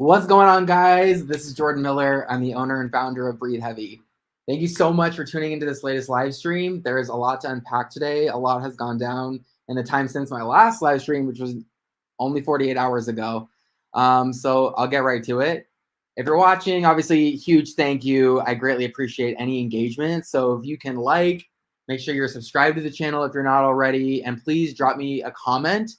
What's going on, guys? This is Jordan Miller. I'm the owner and founder of BreatheHeavy. Thank you so much for tuning into this latest live stream. There is a lot to unpack today. A lot has gone down in the time since my last live stream, which was only 48 hours ago. So I'll get right to it. If you're watching, obviously, huge thank you. I greatly appreciate any engagement. So if you can make sure you're subscribed to the channel if you're not already, and please drop me a comment.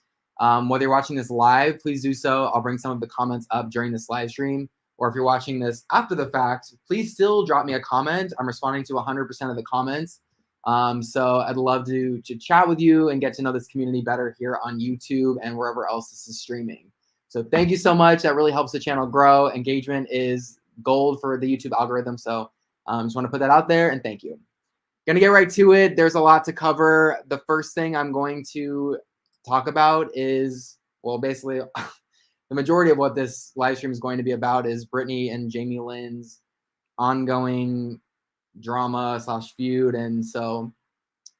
Whether you're watching this live, please do so. I'll bring some of the comments up during this live stream. Or if you're watching this after the fact, please still drop me a comment. I'm responding to 100% of the comments. So I'd love to chat with you and get to know this community better here on YouTube and wherever else this is streaming. So thank you so much. That really helps the channel grow. Engagement is gold for the YouTube algorithm. So just want to put that out there, and thank you. Gonna get right to it. There's a lot to cover. The first thing I'm going to talk about is, well, basically the majority of what this live stream is going to be about is Britney and Jamie Lynn's ongoing drama / feud. And so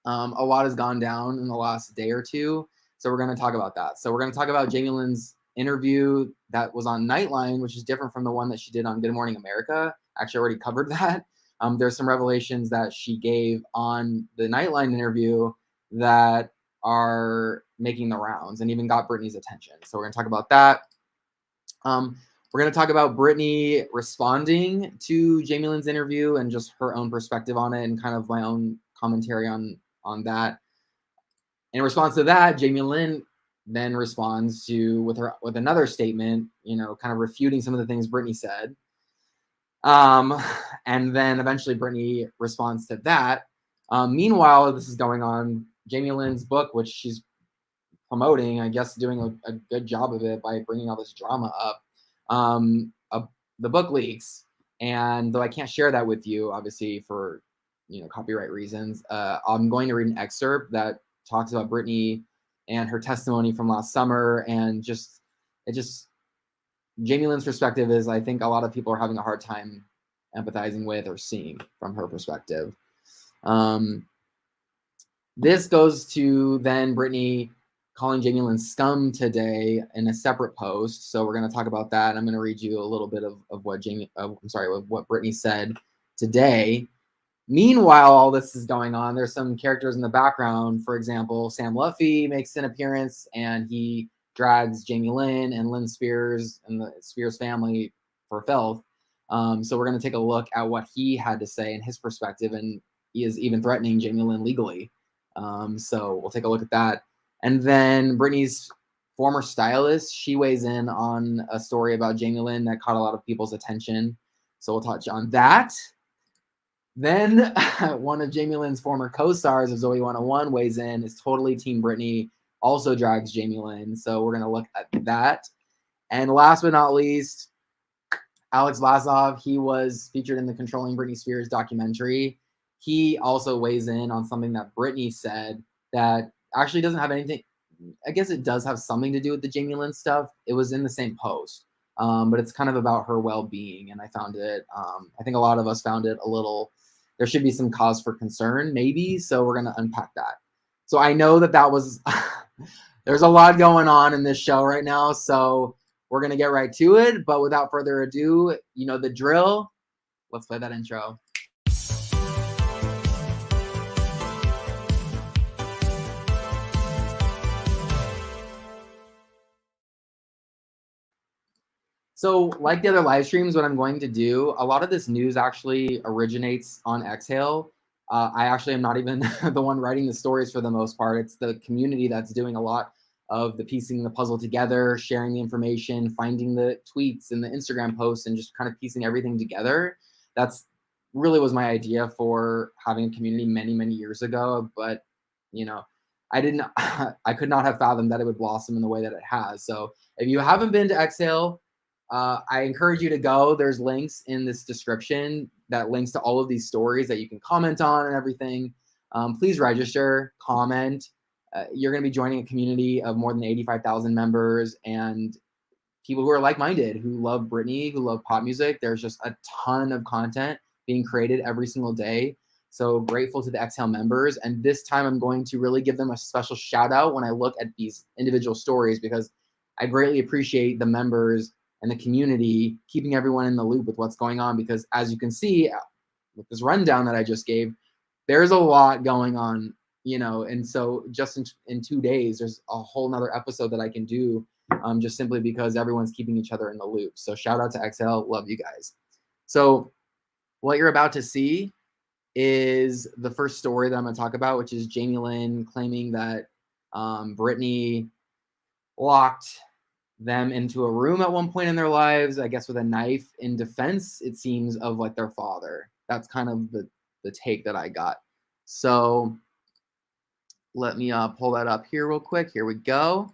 a lot has gone down in the last day or two. So we're going to talk about that. So we're going to talk about Jamie Lynn's interview that was on Nightline, which is different from the one that she did on Good Morning America. Actually, I already covered that. There's some revelations that she gave on the Nightline interview that are making the rounds and even got Britney's attention. So we're going to talk about that. We're going to talk about Britney responding to Jamie Lynn's interview and just her own perspective on it and kind of my own commentary on that. In response to that, Jamie Lynn then responds with another statement, kind of refuting some of the things Britney said. And then eventually Britney responds to that. Meanwhile, this is going on, Jamie Lynn's book, which she's promoting, I guess, doing a good job of it by bringing all this drama up. The book leaks, and though I can't share that with you, obviously for copyright reasons, I'm going to read an excerpt that talks about Britney and her testimony from last summer, and Jamie Lynn's perspective is, I think a lot of people are having a hard time empathizing with or seeing from her perspective. This goes to then Britney calling Jamie Lynn scum today in a separate post. So we're going to talk about that. I'm going to read you a little bit of what Britney said today. Meanwhile, all this is going on, there's some characters in the background. For example, Sam Luffy makes an appearance and he drags Jamie Lynn and Lynn Spears and the Spears family for filth. So we're going to take a look at what he had to say and his perspective, and he is even threatening Jamie Lynn legally. So we'll take a look at that. And then Britney's former stylist, she weighs in on a story about Jamie Lynn that caught a lot of people's attention. So we'll touch on that. Then one of Jamie Lynn's former co-stars of Zoey 101 weighs in, is totally Team Britney, also drags Jamie Lynn. So we're going to look at that. And last but not least, Alex Vlasov, he was featured in the Controlling Britney Spears documentary. He also weighs in on something that Britney said that actually doesn't have anything. I guess it does have something to do with the Jamie Lynn stuff. It was in the same post, but it's kind of about her well-being. And I found it, I think a lot of us found it a little, there should be some cause for concern, maybe. So we're going to unpack that. So I know that was, there's a lot going on in this show right now. So we're going to get right to it. But without further ado, you know the drill. Let's play that intro. So like the other live streams, what I'm going to do, a lot of this news actually originates on Exhale. I actually am not even the one writing the stories for the most part. It's the community that's doing a lot of the piecing the puzzle together, sharing the information, finding the tweets and the Instagram posts, and just kind of piecing everything together. That's really was my idea for having a community many, many years ago. But, I could not have fathomed that it would blossom in the way that it has. So if you haven't been to Exhale, I encourage you to go. There's links in this description that links to all of these stories that you can comment on and everything. Please register, comment. You're going to be joining a community of more than 85,000 members and people who are like-minded, who love Britney, who love pop music. There's just a ton of content being created every single day. So grateful to the Exhale members. And this time I'm going to really give them a special shout out when I look at these individual stories, because I greatly appreciate the members and the community, keeping everyone in the loop with what's going on. Because as you can see with this rundown that I just gave, there's a lot going on, you know, and so just in 2 days, there's a whole nother episode that I can do, just simply because everyone's keeping each other in the loop. So shout out to XL, love you guys. So what you're about to see is the first story that I'm going to talk about, which is Jamie Lynn claiming that Britney locked them into a room at one point in their lives, I guess with a knife, in defense, it seems, of like their father. That's kind of the take that I got. So let me pull that up here real quick. Here we go.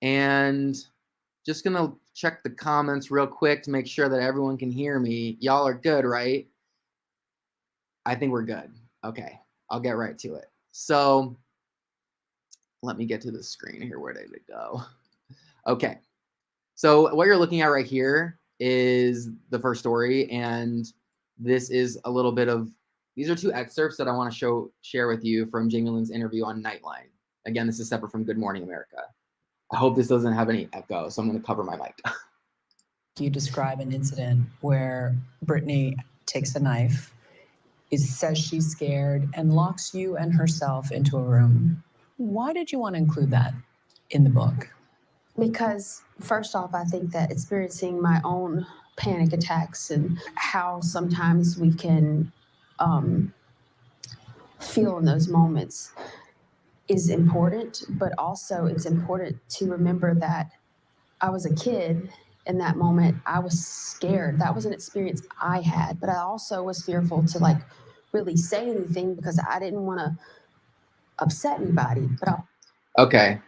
And just gonna check the comments real quick to make sure that everyone can hear me. Y'all are good, right? I think we're good. Okay, I'll get right to it. So let me get to the screen here. Where did it go? Okay, so what you're looking at right here is the first story, and this is a little bit of, these are 2 excerpts that I want to share with you from Jamie Lynn's interview on Nightline. Again, this is separate from Good Morning America. I hope this doesn't have any echo, so I'm going to cover my mic. You describe an incident where Britney takes a knife, says she's scared, and locks you and herself into a room. Why did you want to include that in the book? Because first off, I think that experiencing my own panic attacks and how sometimes we can feel in those moments is important, but also it's important to remember that I was a kid in that moment. I was scared. That was an experience I had, but I also was fearful to like really say anything because I didn't want to upset anybody. Okay,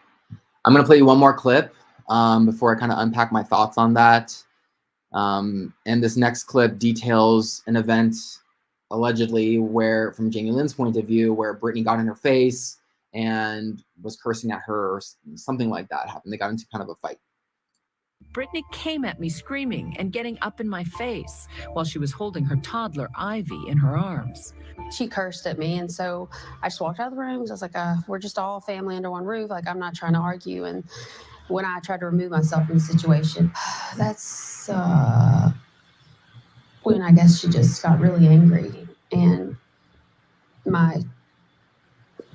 I'm going to play you one more clip before I kind of unpack my thoughts on that. And this next clip details an event allegedly where, from Jamie Lynn's point of view, where Britney got in her face and was cursing at her or something like that happened. They got into kind of a fight. Britney came at me screaming and getting up in my face while she was holding her toddler Ivy in her arms. She cursed at me, and so I just walked out of the room. I was like, we're just all family under one roof. Like, I'm not trying to argue. And when I tried to remove myself from the situation, that's when I guess she just got really angry. And my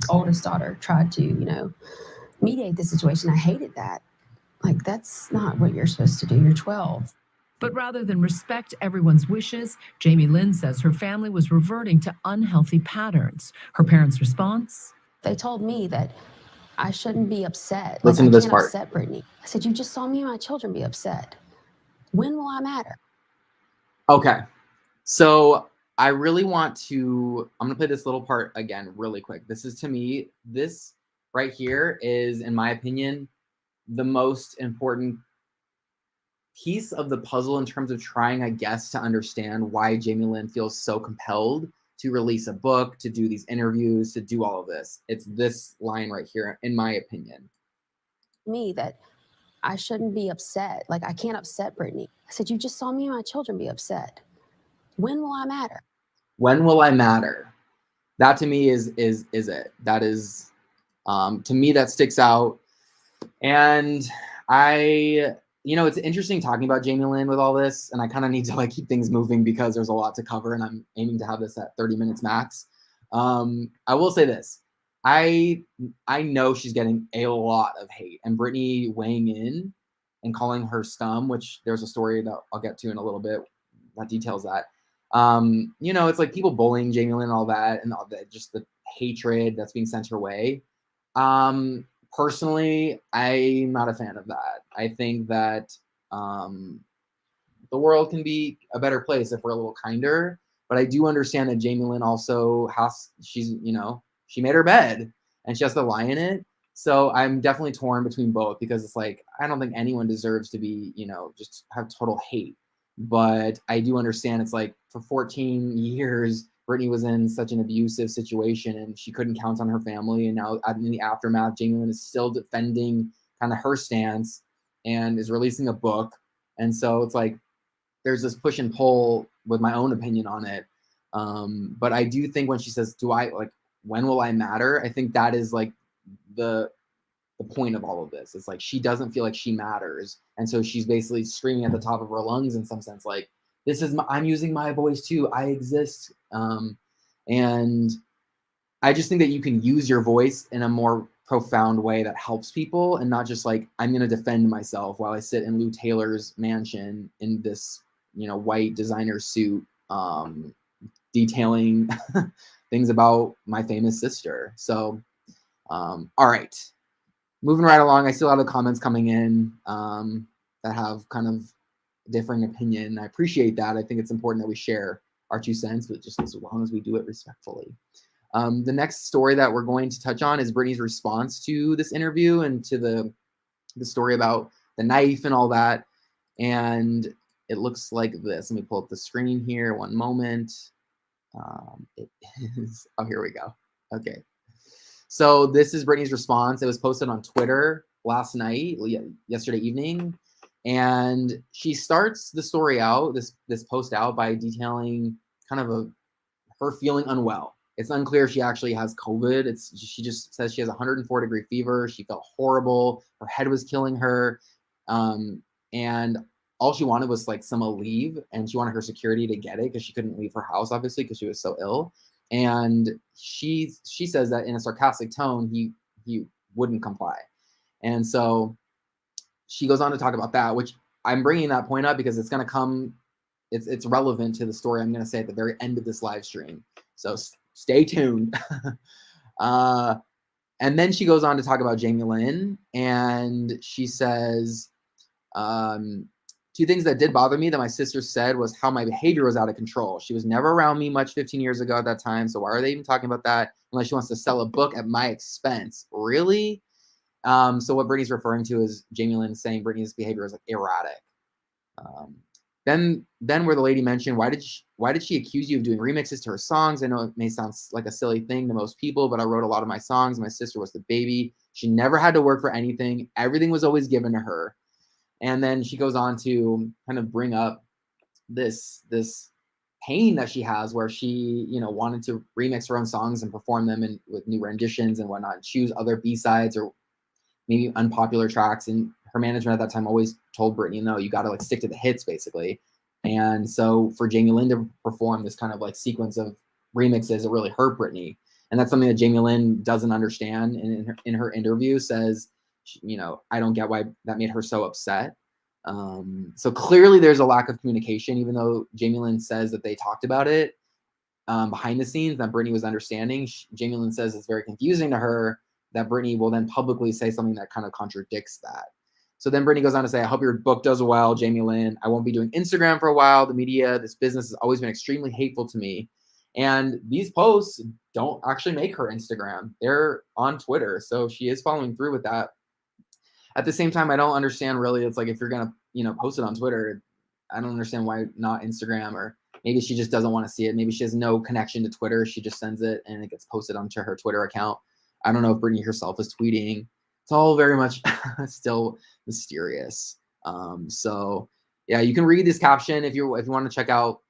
oldest daughter tried to, mediate the situation. I hated that. Like, that's not what you're supposed to do. You're 12. But rather than respect everyone's wishes, Jamie Lynn says her family was reverting to unhealthy patterns. Her parents' response? They told me that I shouldn't be upset. Listen to this part. Upset Britney. I said, you just saw me and my children be upset. When will I matter? Okay, so I really want to, I'm going to play this little part again really quick. This is, to me, this right here is, in my opinion, the most important piece of the puzzle in terms of trying, I guess, to understand why Jamie Lynn feels so compelled to release a book, to do these interviews, to do all of this. It's this line right here, in my opinion. Me, that I shouldn't be upset. Like, I can't upset Britney. I said, you just saw me and my children be upset. When will I matter? When will I matter? That to me is it. That is, to me, that sticks out. And it's interesting talking about Jamie Lynn with all this, and I kind of need to keep things moving because there's a lot to cover, and I'm aiming to have this at 30 minutes max. I will say this. I know she's getting a lot of hate, and Britney weighing in and calling her scum, which there's a story that I'll get to in a little bit that details that. It's like people bullying Jamie Lynn and all that, and all that, just the hatred that's being sent her way. Personally, I'm not a fan of that. I think that the world can be a better place if we're a little kinder. But I do understand that Jamie Lynn also she made her bed and she has to lie in it. So I'm definitely torn between both, because it's like, I don't think anyone deserves to be, just have total hate. But I do understand it's like, for 14 years, Britney was in such an abusive situation and she couldn't count on her family. And now in the aftermath, Jamie Lynn is still defending kind of her stance and is releasing a book. And so it's like, there's this push and pull with my own opinion on it. But I do think when she says, when will I matter? I think that is like the the point of all of this. It's like she doesn't feel like she matters, and so she's basically screaming at the top of her lungs in some sense, like, this is I'm using my voice too, I exist. And I just think that you can use your voice in a more profound way that helps people, and not just like, I'm going to defend myself while I sit in Lou Taylor's mansion in this, white designer suit, detailing things about my famous sister. So, all right, moving right along. I see a lot of comments coming in that have kind of differing opinion. I appreciate that. I think it's important that we share our 2 cents, but just as long as we do it respectfully. The next story that we're going to touch on is Britney's response to this interview and to the story about the knife and all that. And it looks like this. Let me pull up the screen here. One moment. It is, oh, here we go. Okay. So this is Britney's response. It was posted on Twitter last night, yesterday evening. And she starts the story out, this post out, by detailing kind of her feeling unwell. It's unclear if she actually has COVID. She just says she has 104-degree fever. She felt horrible. Her head was killing her. And all she wanted was like some leave, and she wanted her security to get it because she couldn't leave her house, obviously, because she was so ill. And she says that in a sarcastic tone, he wouldn't comply. And so she goes on to talk about that, which I'm bringing that point up because it's going to come, it's relevant to the story I'm going to say at the very end of this live stream. So stay tuned. And then she goes on to talk about Jamie Lynn, and she says, 2 things that did bother me that my sister said was how my behavior was out of control. She was never around me much 15 years ago at that time, so why are they even talking about that unless she wants to sell a book at my expense? Really? So what Britney's referring to is Jamie Lynn saying Britney's behavior is like erratic. Then where the lady mentioned, why did she accuse you of doing remixes to her songs? I know it may sound like a silly thing to most people, but I wrote a lot of my songs. My sister was the baby. She never had to work for anything. Everything was always given to her. And then she goes on to kind of bring up this pain that she has, where she, wanted to remix her own songs and perform them with new renditions and whatnot, and choose other B-sides or maybe unpopular tracks. And her management at that time always told Britney, no, you got to like stick to the hits, basically. And so for Jamie Lynn to perform this kind of like sequence of remixes, it really hurt Britney. And that's something that Jamie Lynn doesn't understand. And in her interview says, I don't get why that made her so upset. So clearly there's a lack of communication, even though Jamie Lynn says that they talked about it behind the scenes, that Britney was understanding. Jamie Lynn says it's very confusing to her that Britney will then publicly say something that kind of contradicts that. So then Britney goes on to say, I hope your book does well, Jamie Lynn. I won't be doing Instagram for a while. The media, this business has always been extremely hateful to me. And these posts don't actually make her Instagram. They're on Twitter. So she is following through with that. At the same time, I don't understand really. It's like, if you're going to, post it on Twitter, I don't understand why not Instagram, or maybe she just doesn't want to see it. Maybe she has no connection to Twitter. She just sends it and it gets posted onto her Twitter account. I don't know if Britney herself is tweeting. It's all very much still mysterious. So yeah, you can read this caption if you want to check out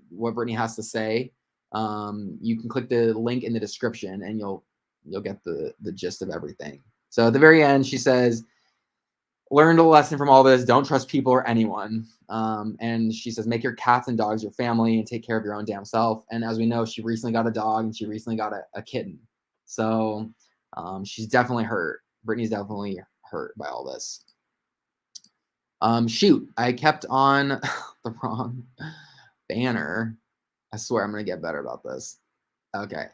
what Britney has to say. You can click the link in the description and you'll get the gist of everything. So at the very end, she says, learned a lesson from all this. Don't trust people or anyone. And she says, make your cats and dogs your family and take care of your own damn self. And as we know, she recently got a dog and she recently got a kitten. So she's definitely hurt. Britney's definitely hurt by all this. Shoot, I kept on the wrong banner. I swear I'm going to get better about this. Okay.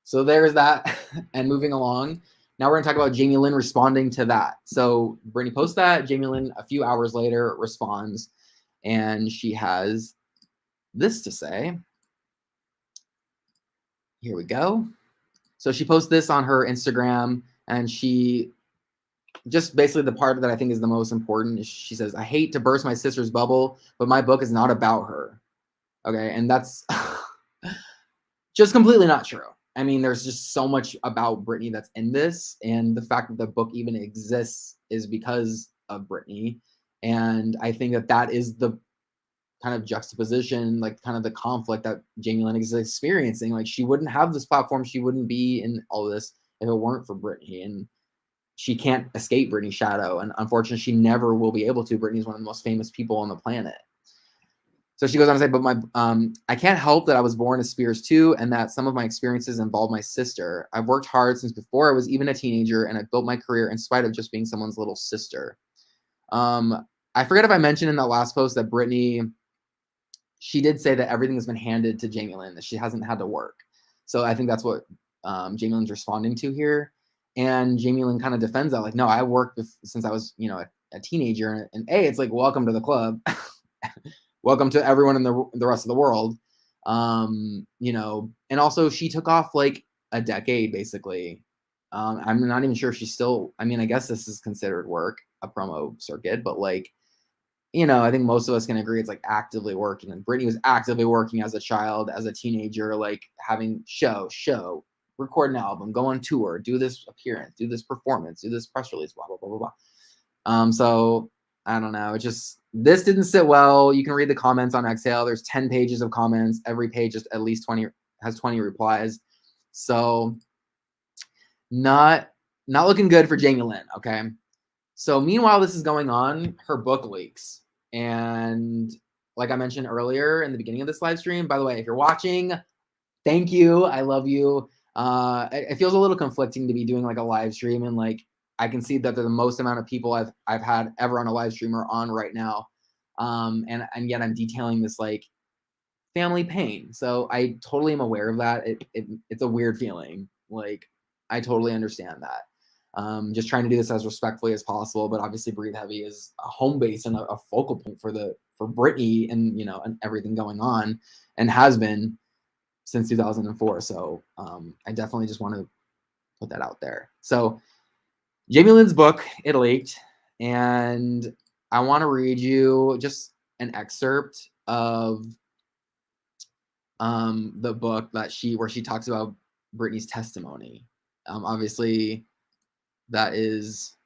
So there's that. And moving along. Now we're going to talk about Jamie Lynn responding to that. So Britney posts that. Jamie Lynn, a few hours later, responds. And she has this to say. Here we go. So she posts this on her Instagram, and she just basically, the part that I think is the most important is she says, I hate to burst my sister's bubble, but my book is not about her. Okay. And that's just completely not true. I mean, there's just so much about Britney that's in this. And the fact that the book even exists is because of Britney. And I think that is the kind of juxtaposition, like kind of the conflict that Jamie Lynn is experiencing. Like, she wouldn't have this platform. She wouldn't be in all this if it weren't for Britney. And she can't escape Britney's shadow. And unfortunately, she never will be able to. Britney's one of the most famous people on the planet. So she goes on to say, but I can't help that I was born a Spears too, and that some of my experiences involve my sister. I've worked hard since before I was even a teenager, and I built my career in spite of just being someone's little sister. I forget if I mentioned in that last post that Britney, she did say that everything has been handed to Jamie Lynn, that she hasn't had to work. So I think that's what Jamie Lynn's responding to here. And Jamie Lynn kind of defends that, like, no, I worked since I was, a teenager. And it's like, welcome to the club. Welcome to everyone in the rest of the world. And also she took off like a decade, basically. I'm not even sure if she's still, I guess this is considered work, a promo circuit, but like, I think most of us can agree it's like actively working. And Britney was actively working as a child, as a teenager, like having show, record an album, go on tour, do this appearance, do this performance, do this press release, blah, blah, blah, blah, blah. So I don't know. This didn't sit well. You can read the comments on Exhale. There's 10 pages of comments. Every page is at least 20, has 20 replies. So not looking good for Jamie Lynn. Okay. So meanwhile, this is going on, her book leaks. And like I mentioned earlier in the beginning of this live stream, by the way, if you're watching, thank you. I love you. It feels a little conflicting to be doing like a live stream, and like I can see that the most amount of people I've had ever on a live stream are on right now. And yet I'm detailing this like family pain. So I totally am aware of that. It's a weird feeling. Like I totally understand that. Just trying to do this as respectfully as possible, but obviously Breathe Heavy is a home base and a focal point for Britney and and everything going on, and has been since 2004. So I definitely just want to put that out there. So Jamie Lynn's book, it leaked, and I want to read you just an excerpt of the book where she talks about Britney's testimony. Obviously, that is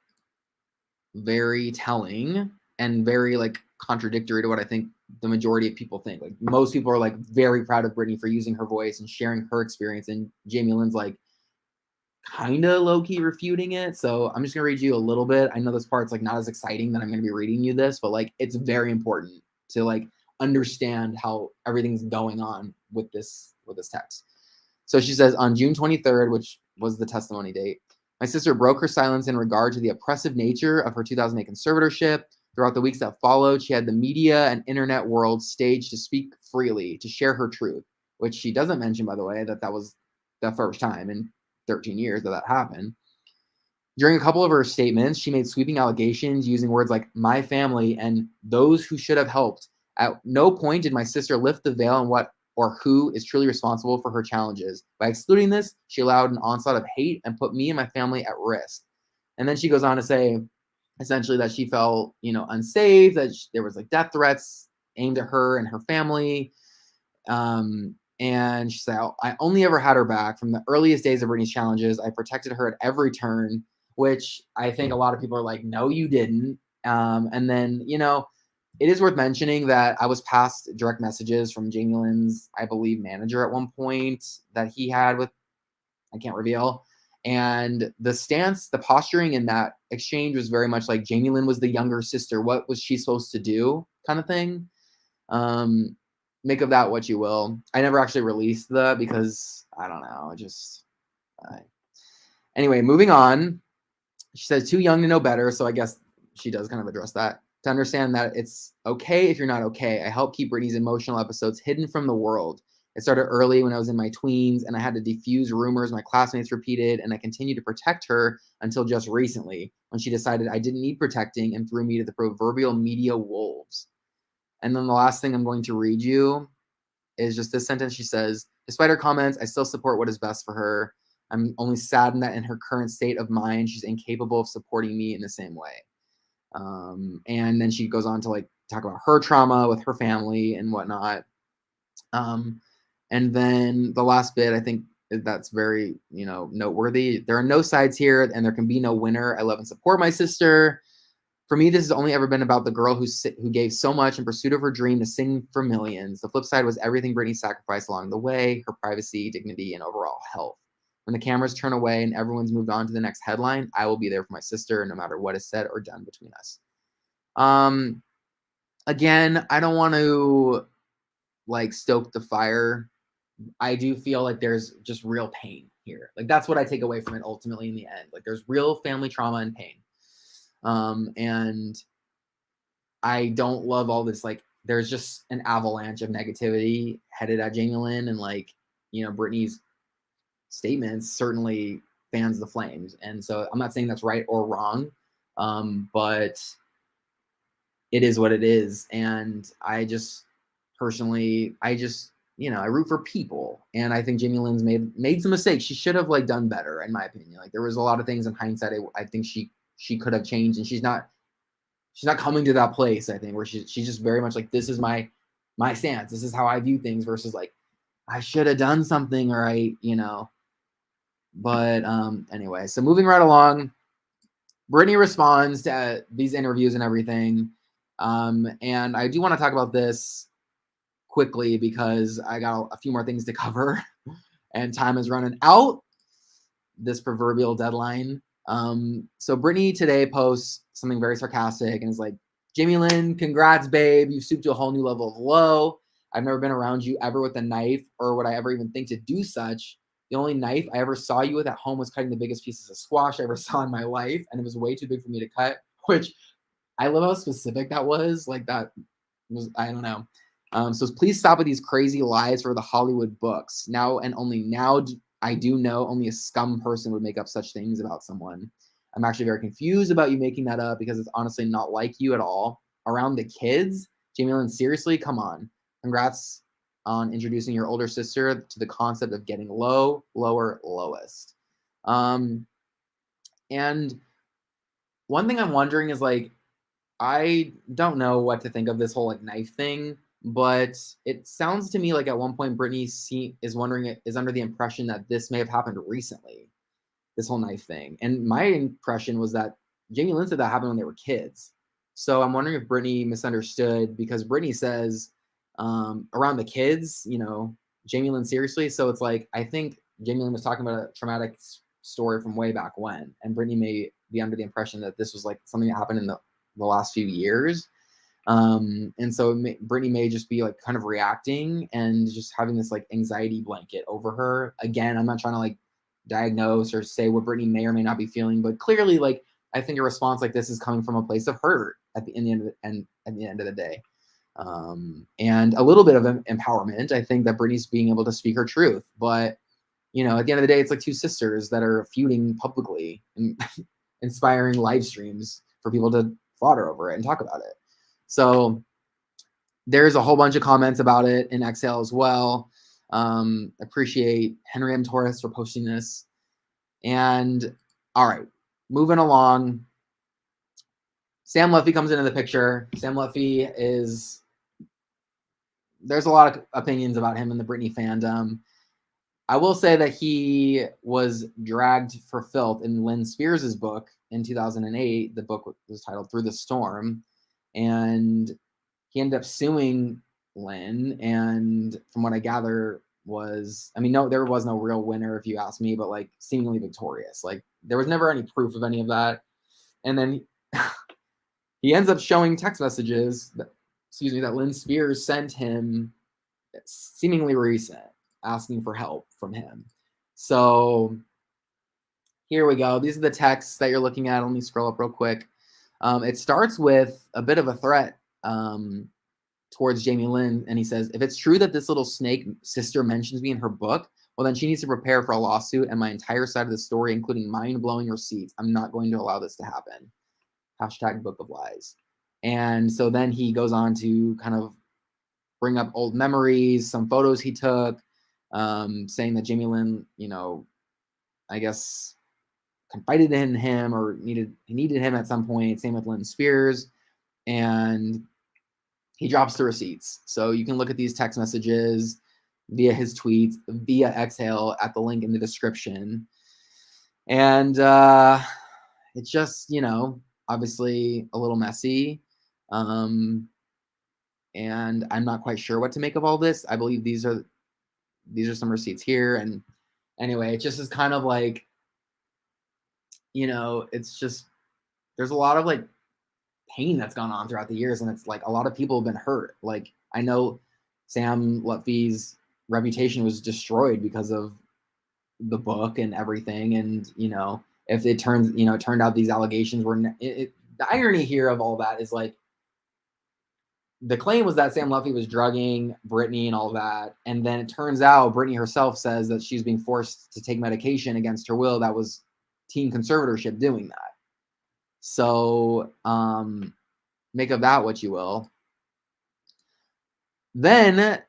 very telling and very like contradictory to what I think the majority of people think. Like most people are like very proud of Britney for using her voice and sharing her experience, and Jamie Lynn's like kind of low-key refuting it. So I'm just gonna read you a little bit. I know this part's like not as exciting that I'm gonna be reading you this, but like it's very important to like understand how everything's going on with this text. So she says, on June 23rd, which was the testimony date, my sister broke her silence in regard to the oppressive nature of her 2008 conservatorship. Throughout the weeks that followed, she had the media and internet world staged to speak freely, to share her truth, which she doesn't mention, by the way, that was the first time in 13 years that happened. During a couple of her statements, she made sweeping allegations using words like my family and those who should have helped. At no point did my sister lift the veil on what or who is truly responsible for her challenges. By excluding this, she allowed an onslaught of hate and put me and my family at risk. And then she goes on to say, essentially, that she felt, unsafe, that there was like death threats aimed at her and her family. And she said, I only ever had her back from the earliest days of Britney's challenges. I protected her at every turn, which I think a lot of people are like, no, you didn't. And then, it is worth mentioning that I was passed direct messages from Jamie Lynn's, I believe, manager at one point that he had with, I can't reveal. And the stance, the posturing in that exchange was very much like Jamie Lynn was the younger sister. What was she supposed to do, kind of thing? Make of that what you will. I never actually released because I don't know. Anyway, moving on. She says, too young to know better. So I guess she does kind of address that. To understand that it's okay if you're not okay. I helped keep Britney's emotional episodes hidden from the world. It started early when I was in my tweens, and I had to defuse rumors my classmates repeated, and I continued to protect her until just recently, when she decided I didn't need protecting and threw me to the proverbial media wolves. And then the last thing I'm going to read you is just this sentence. She says, despite her comments, I still support what is best for her. I'm only saddened that in her current state of mind, she's incapable of supporting me in the same way. And then she goes on to like talk about her trauma with her family and whatnot. And then the last bit, I think that's very, noteworthy. There are no sides here, and there can be no winner. I love and support my sister. For me, this has only ever been about the girl who gave so much in pursuit of her dream to sing for millions. The flip side was everything Britney sacrificed along the way, her privacy, dignity, and overall health. When the cameras turn away and everyone's moved on to the next headline, I will be there for my sister no matter what is said or done between us. Again, I don't want to like stoke the fire. I do feel like there's just real pain here. Like that's what I take away from it ultimately in the end. Like there's real family trauma and pain. And I don't love all this, like there's just an avalanche of negativity headed at Jamie Lynn, and like, you know, Britney's statements certainly fans the flames. And so I'm not saying that's right or wrong, but it is what it is. And I just personally, you know, I root for people, and I think Jamie Lynn's made some mistakes. She should have like done better, in my opinion. Like there was a lot of things in hindsight I think she could have changed, and she's not coming to that place, I think, where she's just very much like, this is my stance, this is how I view things, versus like I should have done something, or you know. But anyway, so moving right along, Britney responds to these interviews and everything, and I do want to talk about this quickly because I got a few more things to cover and time is running out, this proverbial deadline. So Britney today posts something very sarcastic and is like, Jamie Lynn, congrats, babe. You've stooped to a whole new level of low. I've never been around you ever with a knife, or would I ever even think to do such. The only knife I ever saw you with at home was cutting the biggest pieces of squash I ever saw in my life, and it was way too big for me to cut, which I love how specific that was. Like that was, I don't know. So please stop with these crazy lies for the Hollywood books. Now and only now I do know only a scum person would make up such things about someone. I'm actually very confused about you making that up because it's honestly not like you at all. Around the kids, Jamie Lynn, seriously, come on. Congrats on introducing your older sister to the concept of getting low, lower, lowest. And one thing I'm wondering is like, I don't know what to think of this whole like knife thing, but it sounds to me like at one point Britney is under the impression that this may have happened recently, this whole knife thing. And my impression was that Jamie Lynn said that happened when they were kids. So I'm wondering if Britney misunderstood, because Britney says around the kids, you know, Jamie Lynn, seriously. So it's like, I think Jamie Lynn was talking about a traumatic story from way back when, and Britney may be under the impression that this was like something that happened in the last few years. And so Britney may just be like kind of reacting and just having this like anxiety blanket over her. Again, I'm not trying to like diagnose or say what Britney may or may not be feeling, but clearly, like, I think a response like this is coming from a place of hurt at the end of the day. And a little bit of empowerment. I think that Britney's being able to speak her truth, but you know, at the end of the day, it's like two sisters that are feuding publicly and inspiring live streams for people to fodder over it and talk about it. So there's a whole bunch of comments about it in Exhale as well. Appreciate Henry M. Torres for posting this. And all right, moving along. Sam Leffy comes into the picture. Sam Leffy there's a lot of opinions about him in the Britney fandom. I will say that he was dragged for filth in Lynn Spears' book in 2008. The book was titled Through the Storm. And he ended up suing Lynn. And from what I gather there was no real winner, if you ask me, but like seemingly victorious. Like there was never any proof of any of that. And then he ends up showing text messages that Lynn Spears sent him, seemingly recent, asking for help from him. So here we go. These are the texts that you're looking at. Let me scroll up real quick. It starts with a bit of a threat towards Jamie Lynn, and he says, if it's true that this little snake sister mentions me in her book, well, then she needs to prepare for a lawsuit and my entire side of the story, including mind-blowing receipts. I'm not going to allow this to happen. # Book of Lies. And so then he goes on to kind of bring up old memories, some photos he took, saying that Jamie Lynn, you know, I guess confided in him or he needed him at some point. Same with Lynn Spears. And he drops the receipts. So you can look at these text messages via his tweets, via Exhale at the link in the description. And it's just, you know, obviously a little messy. And I'm not quite sure what to make of all this. I believe these are some receipts here. And Anyway, it just is kind of like, you know, it's just, there's a lot of like pain that's gone on throughout the years, and it's like a lot of people have been hurt. Like I know Sam Lutfi's reputation was destroyed because of the book and everything, and you know, if it turns, you know, it turned out these allegations were the irony here of all that is like the claim was that Sam Lutfi was drugging Britney and all that, and then it turns out Britney herself says that she's being forced to take medication against her will that was teen conservatorship doing that. So make of that what you will. Then,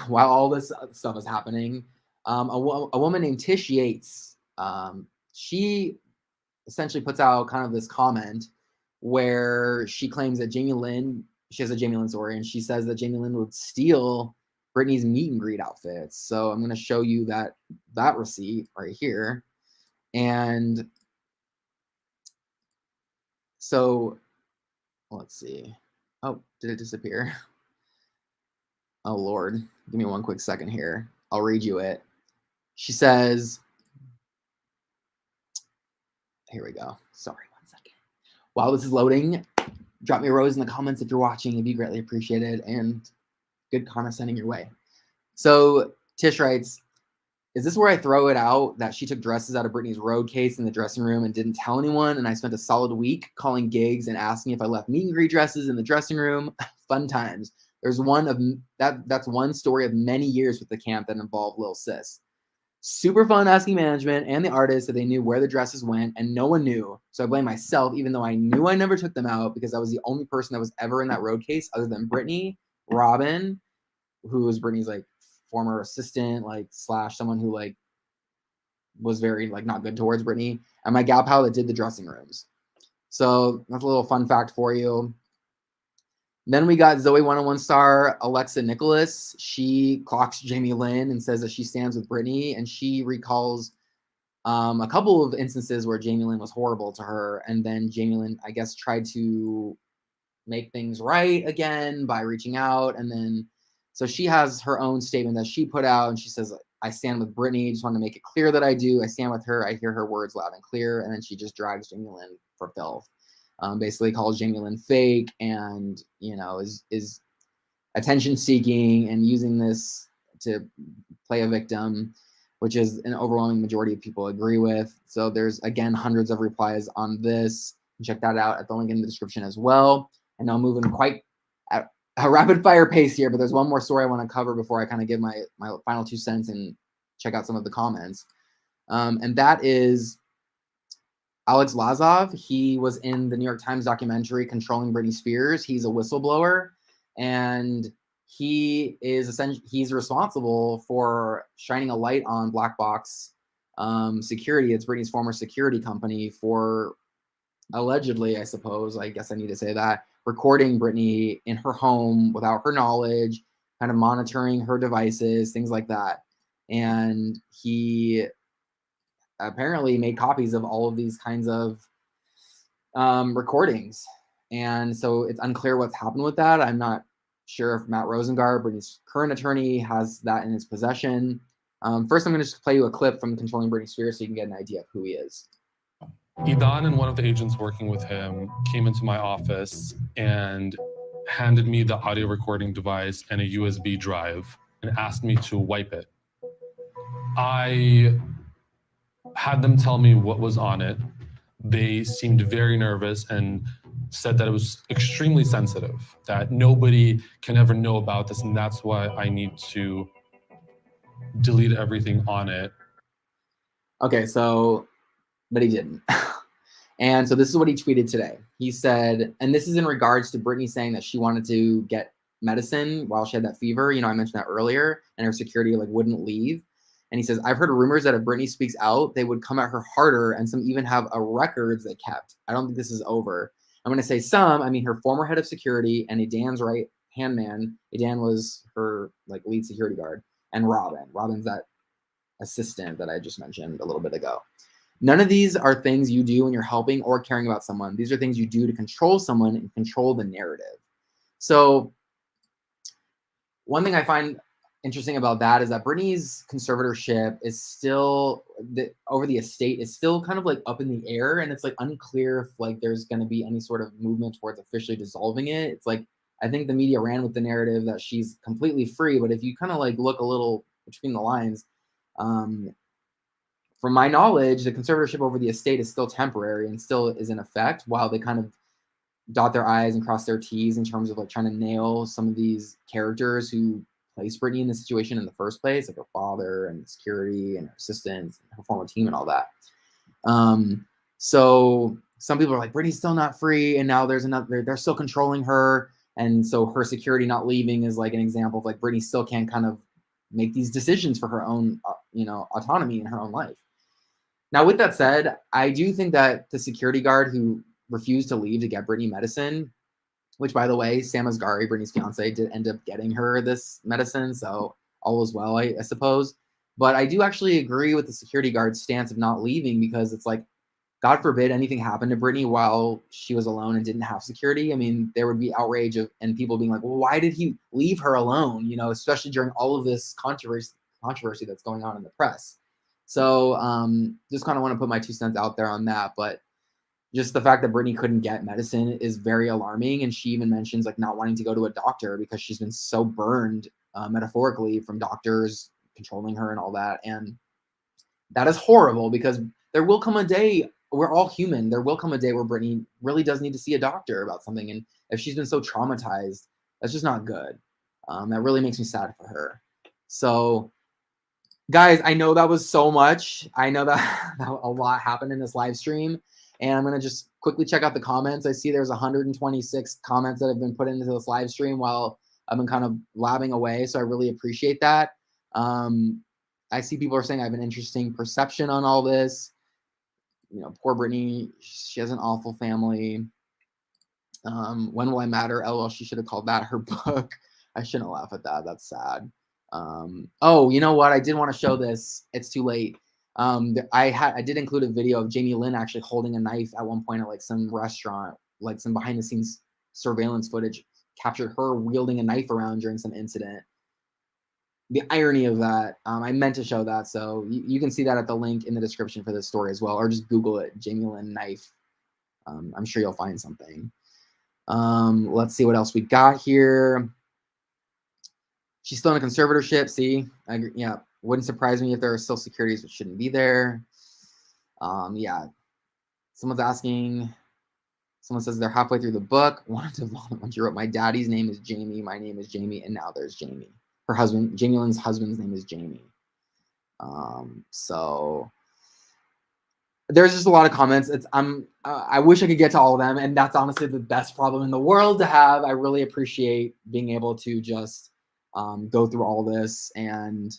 while all this stuff is happening, a woman named Tish Yates, she essentially puts out kind of this comment where she claims that Jamie Lynn, she has a Jamie Lynn story, and she says that Jamie Lynn would steal Britney's meet and greet outfits. So I'm going to show you that receipt right here. And so let's see. Oh, did it disappear? Oh, Lord. Give me one quick second here. I'll read you it. She says, here we go. Sorry, one second. While this is loading, drop me a rose in the comments if you're watching. It'd be greatly appreciated, and good comment sending your way. So Tish writes, is this where I throw it out that she took dresses out of Britney's road case in the dressing room and didn't tell anyone, and I spent a solid week calling gigs and asking if I left meet and greet dresses in the dressing room? Fun times. There's one of that's one story of many years with the camp that involved Lil Sis. Super fun asking management and the artists if they knew where the dresses went, and no one knew. So I blame myself, even though I knew I never took them out, because I was the only person that was ever in that road case other than Britney, Robin, who was Britney's like former assistant, like slash someone who like was very like not good towards Britney, and my gal pal that did the dressing rooms. So that's a little fun fact for you. Then we got Zoey 101 star Alexa Nicholas. She clocks Jamie Lynn and says that she stands with Britney, and she recalls a couple of instances where Jamie Lynn was horrible to her, and then Jamie Lynn, I guess, tried to make things right again by reaching out, and then so she has her own statement that she put out, and she says, I stand with Britney. Just want to make it clear that I do. I stand with her. I hear her words loud and clear. And then she just drags Jamie Lynn for filth. Basically calls Jamie Lynn fake and, you know, is attention seeking and using this to play a victim, which is an overwhelming majority of people agree with. So there's, again, hundreds of replies on this. Check that out at the link in the description as well. And I'm moving quite at a rapid fire pace here, but there's one more story I want to cover before I kind of give my final 2 cents and check out some of the comments. And that is Alex Lazov. He was in the New York Times documentary Controlling Britney Spears. He's a whistleblower, and he's responsible for shining a light on Black Box Security. It's Britney's former security company for allegedly, I suppose, I guess I need to say that, recording Britney in her home without her knowledge, kind of monitoring her devices, things like that. And he apparently made copies of all of these kinds of recordings. And so it's unclear what's happened with that. I'm not sure if Matt Rosengart, Britney's current attorney, has that in his possession. First, I'm going to just play you a clip from Controlling Britney Spears so you can get an idea of who he is. Idan and one of the agents working with him came into my office and handed me the audio recording device and a USB drive and asked me to wipe it. I had them tell me what was on it. They seemed very nervous and said that it was extremely sensitive, that nobody can ever know about this, and that's why I need to delete everything on it. Okay, but he didn't. And so this is what he tweeted today. He said, and this is in regards to Britney saying that she wanted to get medicine while she had that fever. You know, I mentioned that earlier, and her security like wouldn't leave. And he says, I've heard rumors that if Britney speaks out, they would come at her harder, and some even have a records they kept. I don't think this is over. I'm going to say some. I mean, her former head of security and Idan's right hand man. Idan was her like lead security guard, and Robin. Robin's that assistant that I just mentioned a little bit ago. None of these are things you do when you're helping or caring about someone. These are things you do to control someone and control the narrative. So one thing I find interesting about that is that Britney's conservatorship is still over the estate is still kind of like up in the air, and it's like unclear if like there's going to be any sort of movement towards officially dissolving it. It's like I think the media ran with the narrative that she's completely free, but if you kind of like look a little between the lines, from my knowledge, the conservatorship over the estate is still temporary and still is in effect while they kind of dot their I's and cross their T's in terms of like trying to nail some of these characters who placed Britney in this situation in the first place, like her father and security and her assistants and her former team and all that. So some people are like, Britney's still not free, and now there's another, they're still controlling her. And so her security not leaving is like an example of like Britney still can't kind of make these decisions for her own, autonomy in her own life. Now, with that said, I do think that the security guard who refused to leave to get Britney medicine, which, by the way, Sam Asghari, Britney's fiance, did end up getting her this medicine, so all was well, I suppose. But I do actually agree with the security guard's stance of not leaving, because it's like, God forbid anything happened to Britney while she was alone and didn't have security. I mean, there would be outrage and people being like, well, why did he leave her alone? Especially during all of this controversy that's going on in the press. So just kind of want to put my 2 cents out there on that. But just the fact that Britney couldn't get medicine is very alarming. And she even mentions like not wanting to go to a doctor because she's been so burned metaphorically from doctors controlling her and all that. And that is horrible, because there will come a day, we're all human, there will come a day where Britney really does need to see a doctor about something. And if she's been so traumatized, that's just not good. That really makes me sad for her. So guys, I know that was so much. I know that a lot happened in this live stream. And I'm going to just quickly check out the comments. I see there's 126 comments that have been put into this live stream while I've been kind of blabbing away. So I really appreciate that. I see people are saying I have an interesting perception on all this. Poor Britney, she has an awful family. When will I matter? LOL, she should have called that her book. I shouldn't laugh at that. That's sad. Oh, you know what? I did want to show this. It's too late. I did include a video of Jamie Lynn actually holding a knife at one point at like some restaurant, like some behind the scenes surveillance footage captured her wielding a knife around during some incident. The irony of that, I meant to show that. So you can see that at the link in the description for this story as well, or just Google it, Jamie Lynn knife. I'm sure you'll find something. Let's see what else we got here. She's still in a conservatorship. See, yeah. Wouldn't surprise me if there are still securities which shouldn't be there. Yeah. Someone's asking, someone says they're halfway through the book. Wanted to volunteer. Wrote, my daddy's name is Jamie. My name is Jamie. And now there's Jamie. Her husband, Jamie Lynn's husband's name is Jamie. So there's just a lot of comments. I wish I could get to all of them. And that's honestly the best problem in the world to have. I really appreciate being able to just go through all this and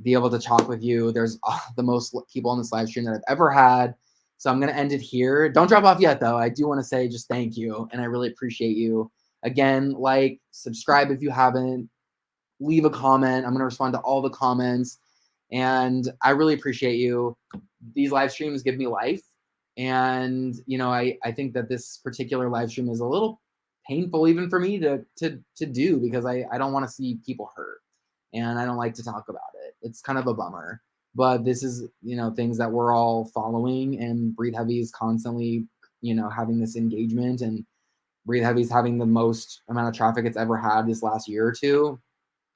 be able to talk with you. There's the most people on this live stream that I've ever had. So I'm going to end it here. Don't drop off yet, though. I do want to say just thank you. And I really appreciate you. Again, like, subscribe if you haven't. Leave a comment. I'm going to respond to all the comments. And I really appreciate you. These live streams give me life. And, I think that this particular live stream is a little painful even for me to do, because I don't want to see people hurt. And I don't like to talk about it. It's kind of a bummer. But this is, things that we're all following, and BreatheHeavy is constantly, having this engagement, and BreatheHeavy is having the most amount of traffic it's ever had this last year or two.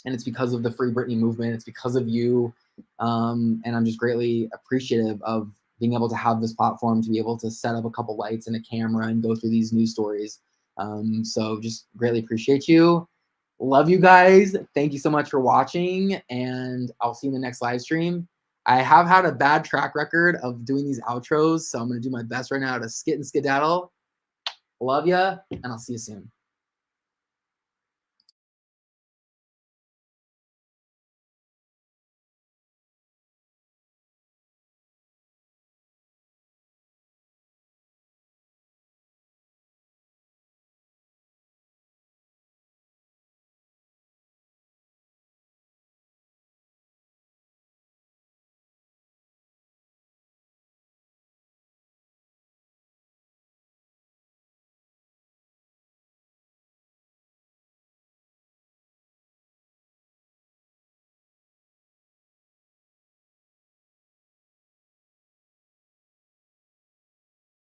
And it's because of the Free Britney movement. It's because of you. And I'm just greatly appreciative of being able to have this platform to be able to set up a couple lights and a camera and go through these news stories. So just greatly appreciate you. Love you guys. Thank you so much for watching, and I'll see you in the next live stream. I have had a bad track record of doing these outros, so I'm going to do my best right now to skit and skedaddle. Love ya, and I'll see you soon.